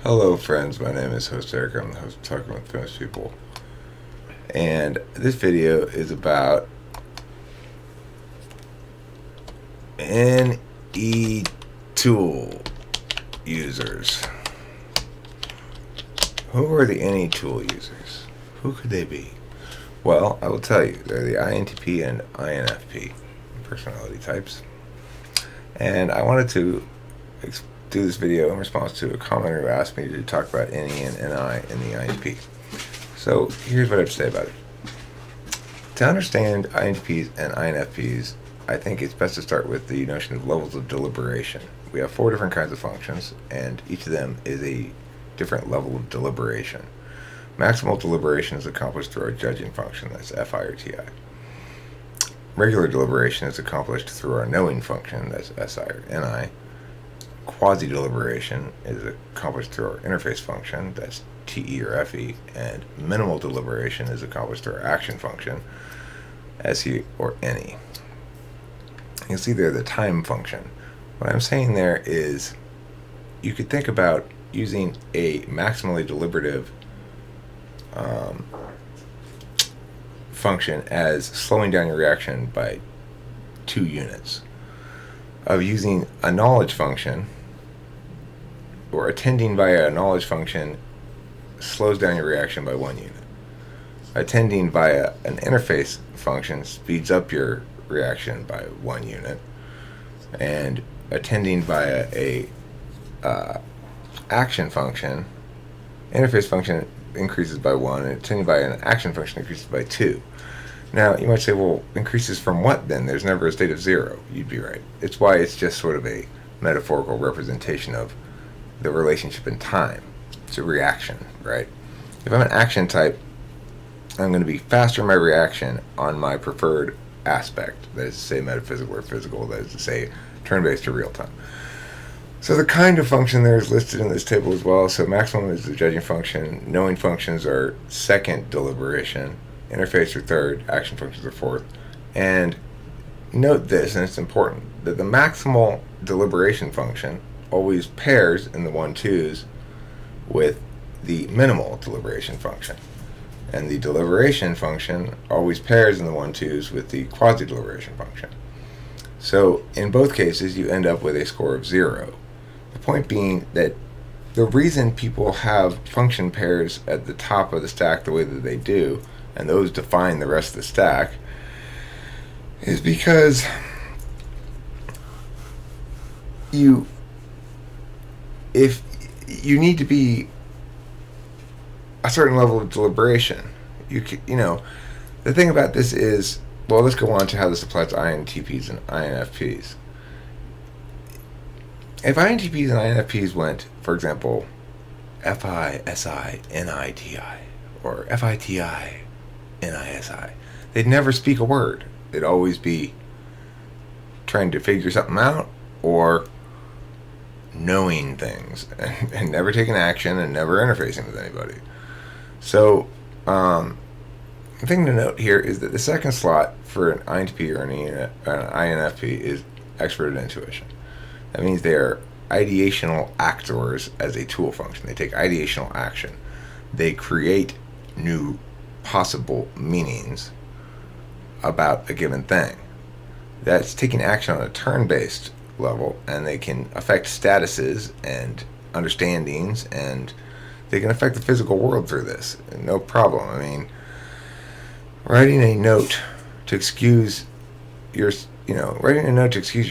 Hello, friends. My name is Host Eric. I'm the host of Talking with Famous People. And this video is about NE tool users. Who are the NE tool users? Who could they be? Well, I will tell you. They're the INTP and INFP personality types. And I wanted to do this video in response to a commenter who asked me to talk about NE and NI in the INTP. So here's what I have to say about it. To understand INTPs and INFPs, I think it's best to start with the notion of levels of deliberation. We have 4 different kinds of functions, and each of them is a different level of deliberation. Maximal deliberation is accomplished through our judging function, that's FI or TI. Regular deliberation is accomplished through our knowing function, that's SI or NI. Quasi-deliberation is accomplished through our interface function, that's TE or FE, and minimal deliberation is accomplished through our action function, SE or NE. You can see there the time function. What I'm saying there is you could think about using a maximally deliberative function as slowing down your reaction by 2 units. Of using a knowledge function, or attending via a knowledge function slows down your reaction by 1 unit. Attending via an interface function speeds up your reaction by 1 unit. And attending via a action function, interface function increases by 1, and attending via an action function increases by 2. Now, you might say, well, increases from what then? There's never a state of 0. You'd be right. It's why it's just sort of a metaphorical representation of the relationship in time. It's a reaction, right? If I'm an action type, I'm going to be faster in my reaction on my preferred aspect. That is to say metaphysical or physical. That is to say turn-based or real-time. So the kind of function there is listed in this table as well. So maximum is the judging function. Knowing functions are second deliberation. Interface are third, action functions are fourth. And note this, and it's important, that the maximal deliberation function always pairs in the 1-2s with the minimal deliberation function. And the deliberation function always pairs in the 1-2s with the quasi-deliberation function. So in both cases, you end up with a score of 0. The point being that the reason people have function pairs at the top of the stack the way that they do, and those define the rest of the stack, is because if you need to be a certain level of deliberation, the thing about this is, well, let's go on to how this applies to INTPs and INFPs. If INTPs and INFPs went, for example, FI, SI, NI, TI, or FI, TI, NISI, they'd never speak a word. They'd always be trying to figure something out or knowing things and never taking action and never interfacing with anybody. So the thing to note here is that the second slot for an INTP or an INFP is expert at intuition. That means they are ideational actors as a tool function. They take ideational action. They create new possible meanings about a given thing. That's taking action on a turn-based level, and they can affect statuses and understandings, and they can affect the physical world through this. No problem. I mean, writing a note to excuse your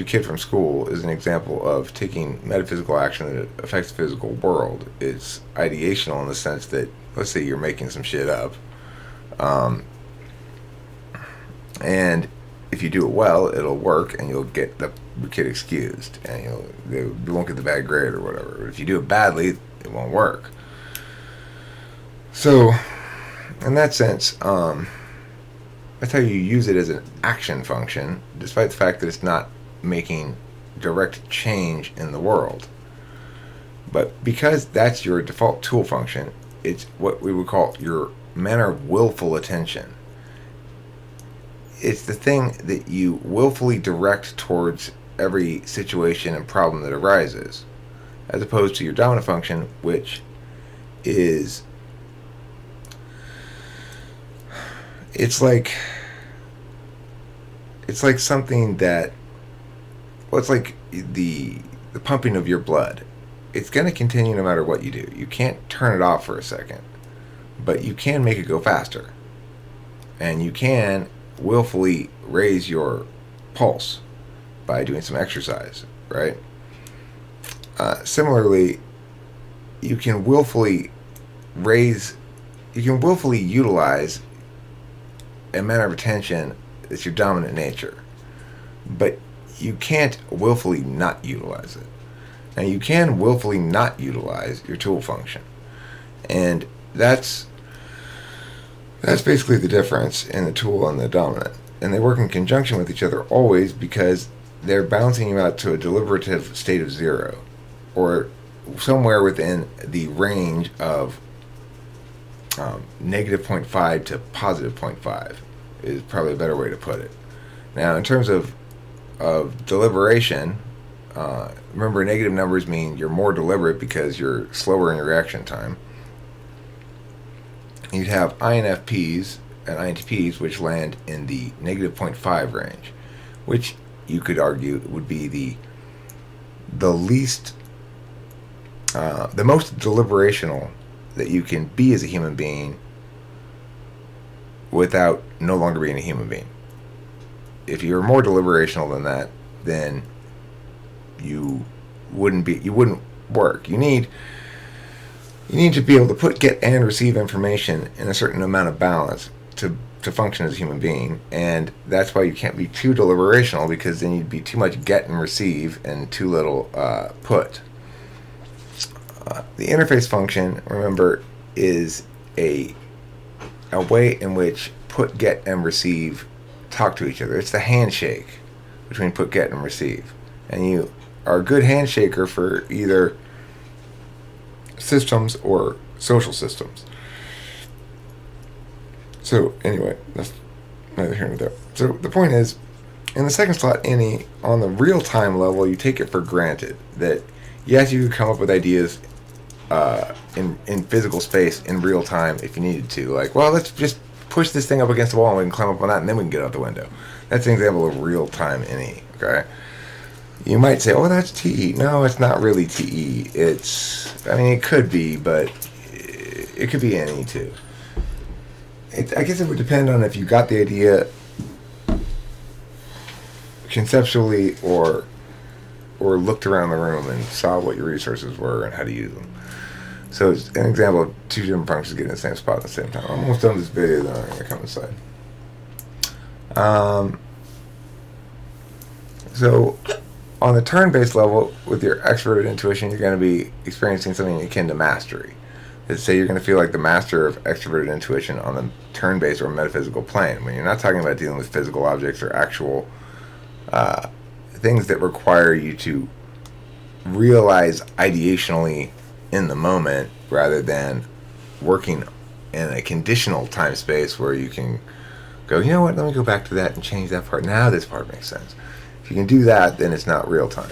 kid from school is an example of taking metaphysical action that affects the physical world. It's ideational in the sense that, let's say you're making some shit up, and if you do it well, it'll work, and you'll get the kid excused, and you won't get the bad grade or whatever. But if you do it badly, it won't work. So, in that sense, that's how you use it as an action function, despite the fact that it's not making direct change in the world. But because that's your default tool function, it's what we would call your manner of willful attention. It's the thing that you willfully direct towards every situation and problem that arises. as opposed to your dominant function, which is it's like something that, well, it's like the pumping of your blood. It's going to continue no matter what you do. You can't turn it off for a second, but you can make it go faster, and you can willfully raise your pulse by doing some exercise, right? Similarly, you can willfully utilize a manner of attention that's your dominant nature, but you can't willfully not utilize it. Now, you can willfully not utilize your tool function, and that's basically the difference in the tool and the dominant. And they work in conjunction with each other always, because they're balancing you out to a deliberative state of zero, or somewhere within the range of negative 0.5 to positive 0.5 is probably a better way to put it. Now, in terms of deliberation, remember, negative numbers mean you're more deliberate because you're slower in your reaction time. You'd have INFPs and INTPs, which land in the negative 0.5 range, which you could argue would be the least, the most deliberational that you can be as a human being without no longer being a human being. If you're more deliberational than that, then you wouldn't work. You need to be able to put, get, and receive information in a certain amount of balance to function as a human being, and that's why you can't be too deliberational, because then you'd be too much get and receive and too little put. The interface function, remember, is a way in which put, get, and receive talk to each other. It's the handshake between put, get, and receive, and you are a good handshaker for either systems or social systems. So anyway, that's neither here nor there. So the point is, in the second slot, any on the real-time level, you take it for granted that yes, you could come up with ideas in physical space in real time if you needed to. Like, well, let's just push this thing up against the wall and we can climb up on that, and then we can get out the window. That's an example of real-time any. Okay. You might say, oh, that's TE. No, it's not really TE. It could be, but it could be any too. I guess it would depend on if you got the idea conceptually or looked around the room and saw what your resources were and how to use them. So it's an example of two different functions getting in the same spot at the same time. I'm almost done with this video, then I'm going to come inside. So on the turn-based level, with your extroverted intuition, you're going to be experiencing something akin to mastery. Let's say you're going to feel like the master of extroverted intuition on the turn-based or metaphysical plane, when you're not talking about dealing with physical objects or actual things that require you to realize ideationally in the moment, rather than working in a conditional time space where you can go, you know what, let me go back to that and change that part. Now this part makes sense. If you can do that, then it's not real time.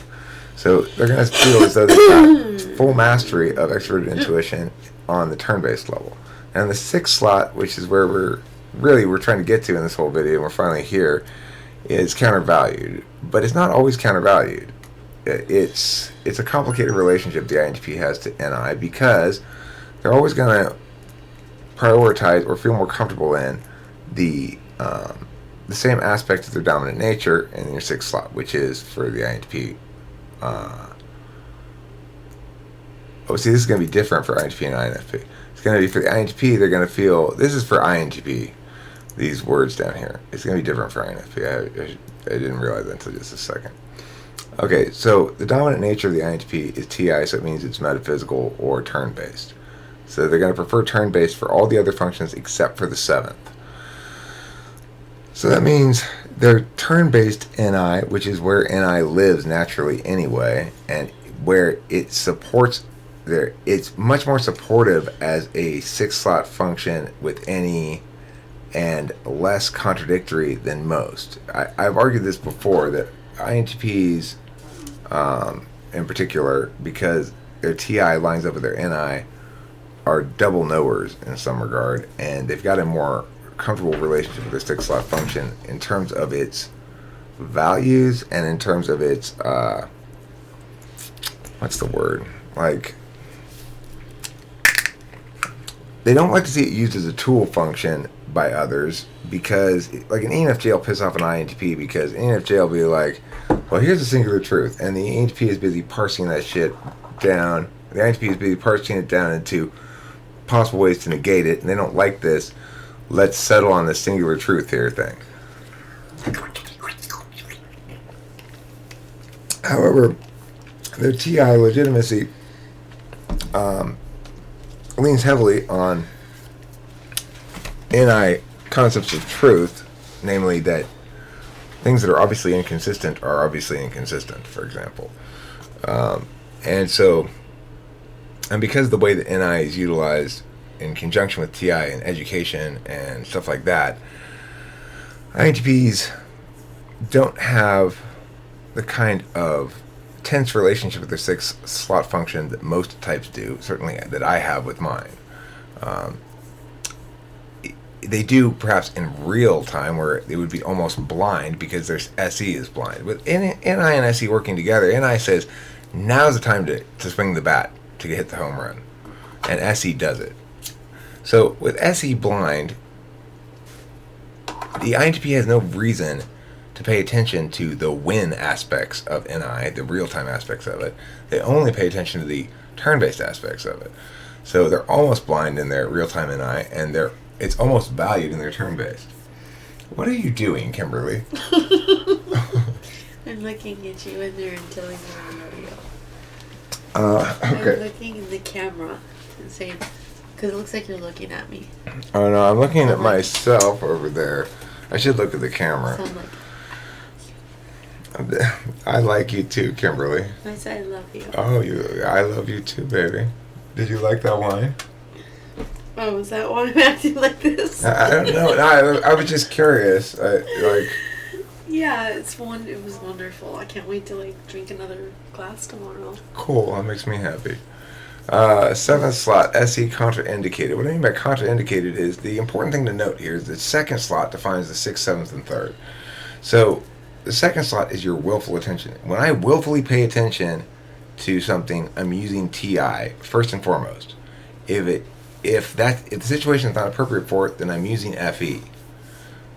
So they're going to feel as though they've got full mastery of extroverted intuition on the turn-based level. And the sixth slot, which is where we're trying to get to in this whole video, and we're finally here, is countervalued. But it's not always countervalued. It's a complicated relationship the INTP has to NI, because they're always going to prioritize or feel more comfortable in the same aspect of their dominant nature in your sixth slot, which is for the INTP. This is going to be different for INTP and INFP. It's going to be for the INTP, they're going to feel, this is for INTP, these words down here. It's going to be different for INFP. I didn't realize that until just a second. Okay, so the dominant nature of the INTP is TI, so it means it's metaphysical or turn-based. So they're going to prefer turn-based for all the other functions except for the seventh. So that means they're turn-based NI, which is where NI lives naturally anyway, and where it supports it's much more supportive as a six-slot function with any, and less contradictory than most. I've argued this before, that INTPs in particular, because their TI lines up with their NI are double knowers in some regard, and they've got a more comfortable relationship with their 6-slot function in terms of its values and in terms of its what's the word? Like, they don't like to see it used as a tool function by others because, like, an ENFJ will piss off an INTP because ENFJ will be like, well, here's the singular truth, and the ENTP is busy parsing that shit down. The INTP is busy parsing it down into possible ways to negate it, and they don't like this let's settle on the singular truth here thing. However, their TI legitimacy leans heavily on NI concepts of truth, namely that things that are obviously inconsistent are obviously inconsistent, for example. And because of the way that NI is utilized in conjunction with TI in education and stuff like that, INTPs don't have the kind of tense relationship with their 6-slot function that most types do, certainly that I have with mine. They do perhaps in real time where they would be almost blind because their SE is blind. With NI and SE working together, NI says, now's the time to swing the bat to hit the home run. And SE does it. So with SE blind, the INTP has no reason to pay attention to the win aspects of NI, the real-time aspects of it. They only pay attention to the turn-based aspects of it. So they're almost blind in their real-time NI, and it's almost valued in their turn-based. What are you doing, Kimberly? I'm looking at you and you're telling me I'm real. Okay. I'm looking in the camera and saying, because it looks like you're looking at me. Oh no, I'm looking at myself over there. I should look at the camera. I like you too, Kimberly. I said I love you. Oh, I love you too, baby. Did you like that wine? Oh, is that why I'm acting like this? I don't know. I was just curious. Yeah, it was wonderful. I can't wait to drink another glass tomorrow. Cool, that makes me happy. 7th slot, SE contraindicated. What I mean by contraindicated is the important thing to note here is the 2nd slot defines the 6th, 7th, and 3rd. So the 2nd slot is your willful attention. When I willfully pay attention to something, I'm using TI first and foremost. If the situation is not appropriate for it, then I'm using FE.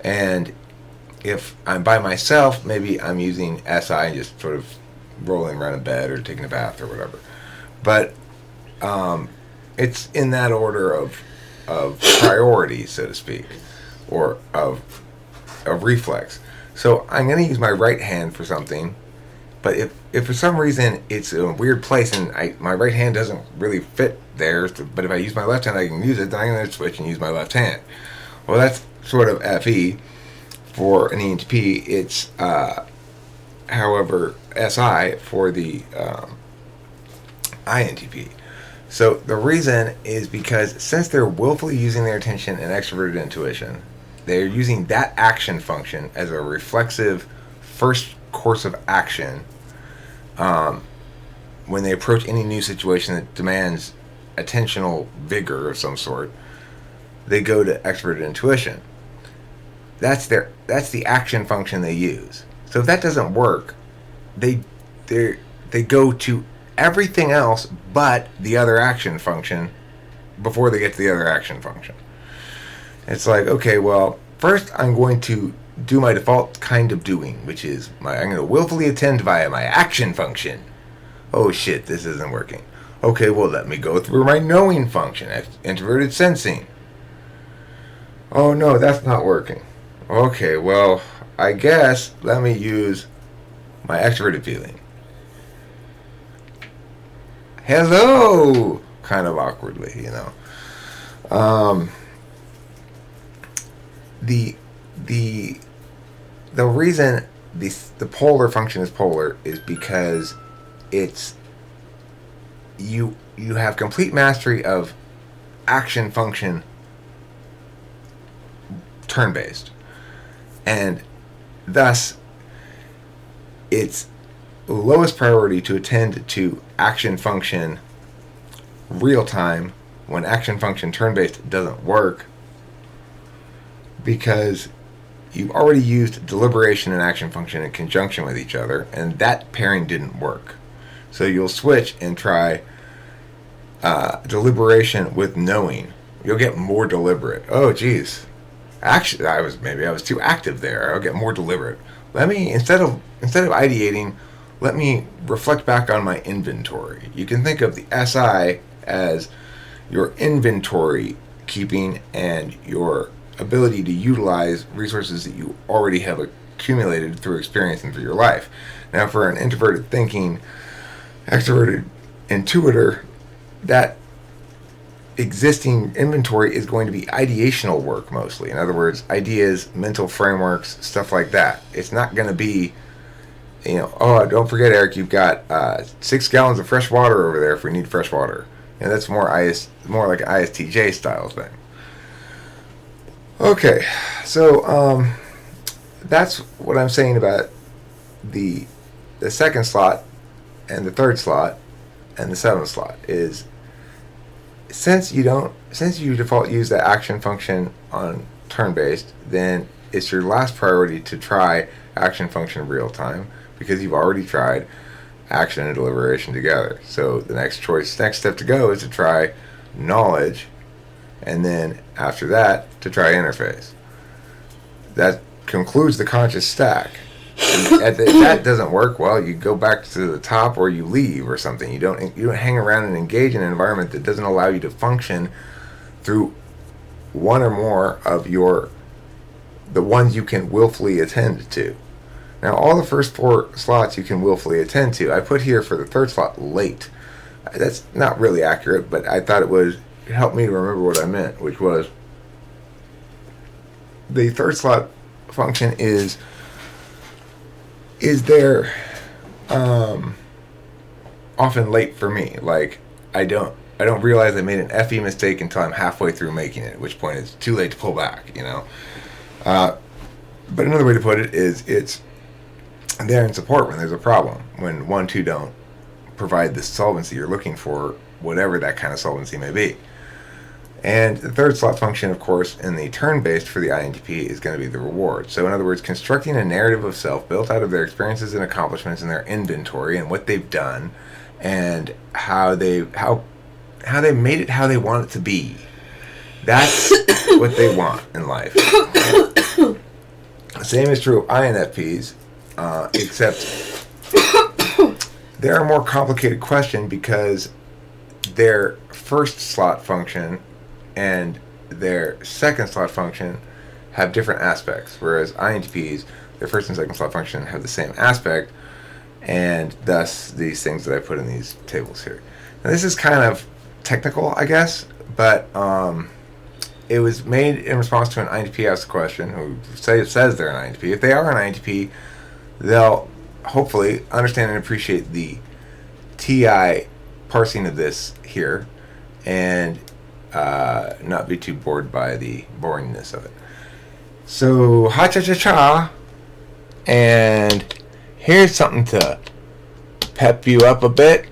And if I'm by myself, maybe I'm using SI and just sort of rolling around in bed or taking a bath or whatever. But it's in that order of priority, so to speak, or of reflex. So I'm going to use my right hand for something, but if for some reason it's in a weird place and my right hand doesn't really fit there, but if I use my left hand I can use it, then I'm going to switch and use my left hand. Well, that's sort of FE. For an ENTP, it's, however, SI for the INTP. So the reason is because since they're willfully using their attention and extroverted intuition, they're using that action function as a reflexive first course of action when they approach any new situation that demands attentional vigor of some sort. They go to extroverted intuition. That's the action function they use. So if that doesn't work, they go to everything else but the other action function before they get to the other action function. It's like, okay, well, first I'm going to do my default kind of doing, which is I'm going to willfully attend via my action function. Oh shit, this isn't working. Okay, well, let me go through my knowing function, introverted sensing. Oh no, that's not working. Okay, well, I guess let me use my extroverted feeling. Hello! Kind of awkwardly, you know. The reason the polar function is polar is because it's you have complete mastery of action function turn-based. And thus, it's lowest priority to attend to action function real time when action function turn-based doesn't work because you've already used deliberation and action function in conjunction with each other, and that pairing didn't work. So you'll switch and try deliberation with knowing. You'll get more deliberate. Oh, geez. Actually, I was too active there. I'll get more deliberate. Let me instead of ideating, let me reflect back on my inventory. You can think of the SI as your inventory keeping and your ability to utilize resources that you already have accumulated through experience and through your life. Now, for an introverted thinking, extroverted intuitor, that existing inventory is going to be ideational work mostly. In other words, ideas, mental frameworks, stuff like that. It's not going to be, oh, don't forget, Eric, you've got 6 gallons of fresh water over there if we need fresh water. And that's more like an ISTJ style thing. Okay, so that's what I'm saying about the second slot and the third slot and the seventh slot is since you default use that action function on turn-based, then it's your last priority to try action function real time because you've already tried action and deliberation together. So the next step to go is to try knowledge, and then after that to try interface. That concludes the conscious stack. If that doesn't work, well, you go back to the top or you leave or something. You don't hang around and engage in an environment that doesn't allow you to function through one or more of the ones you can willfully attend to. Now, all the first 4 slots you can willfully attend to. I put here for the third slot late. That's not really accurate, but I thought it helped me to remember what I meant, which was the third slot function is there often late for me. Like I don't realize I made an FE mistake until I'm halfway through making it, at which point it's too late to pull back, But another way to put it is it's there in support when there's a problem, when 1, 2 don't provide the solvency you're looking for, whatever that kind of solvency may be. And the third slot function, of course, in the turn-based for the INTP is going to be the reward. So in other words, constructing a narrative of self built out of their experiences and accomplishments and their inventory and what they've done and how they made it how they want it to be. That's what they want in life. The same is true of INFPs, except they're a more complicated question because their first slot function and their second slot function have different aspects, whereas INTPs, their first and second slot function have the same aspect, and thus these things that I put in these tables here. Now this is kind of technical, I guess, but it was made in response to an INTP asked a question who says they're an INTP. If they are an INTP, they'll hopefully understand and appreciate the TI parsing of this here and not be too bored by the boringness of it. So, ha-cha-cha-cha, and here's something to pep you up a bit.